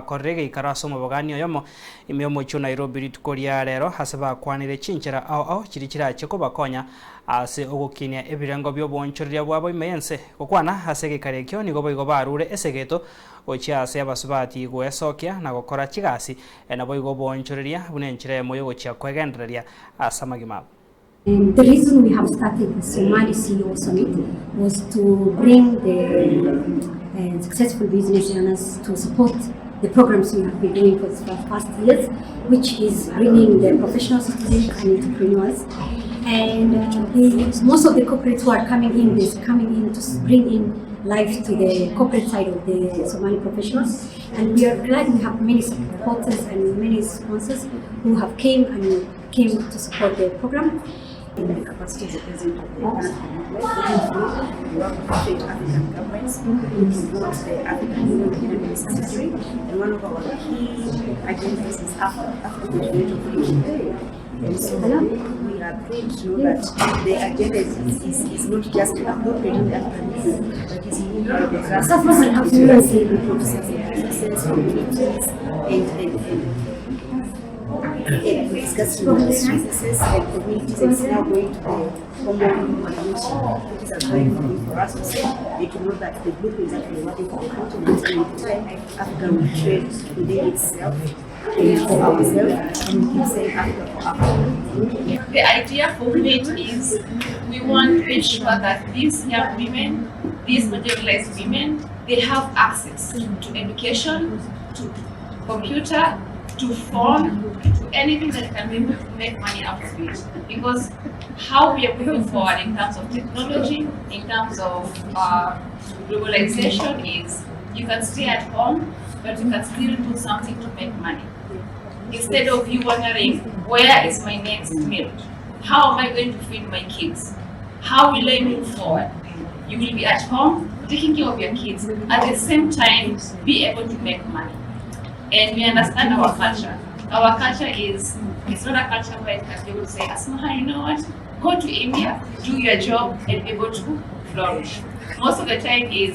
Korege ikarasomo boganio yomo imyomo chu Nairobi ritukoria rero haseba kwanire chinchera ao chirikira cheko bakonya ase ogokinia ebirengo byo bonchoria bwabo imense kokwana hasege karekyo nigo boigo barure Esegeto ocha ase Abasubati gwesokia na gokora chigasi na boigo bonchoria bunenchire moyo gocha kwegendereria asamagima. The reason we have started the Somali CEO Summit was to bring the successful business owners to support the programs we have been doing for the past years, which is bringing the professional citizens and entrepreneurs. And most of the corporates who are coming in to bring in life to the corporate side of the Somali professionals. And we are glad we have many supporters and many sponsors who have came to support the program. In the capacity of the President of the African we work with African governments to promote the African Union Economic Secretary, and one of our key agendas is African Union. And so we are pleased to know that the agenda is not just appropriating the African Union, but is moving the grassroots businesses, communities, and discussing with businesses and communities, and it's now going to the common community, which is a very important for us to say. They can know that the blueprint that we're working for the continent, and in time, Africa will trade within itself, and for ourselves, and we keep saying Africa for Africa. The idea for it is we want to ensure that these young women, these marginalized women, they have access to education, to computer, to phone, to anything that can make money out of it. Because how we are moving forward in terms of technology, in terms of globalization is you can stay at home, but you can still do something to make money. Instead of you wondering, where is my next meal? How am I going to feed my kids? How will I move forward? You will be at home, taking care of your kids, at the same time be able to make money. And we understand our culture. Our culture is, it's not a culture where it can be able to say, Asmaha, you know what? Go to India, do your job, and be able to flourish. Most of the time is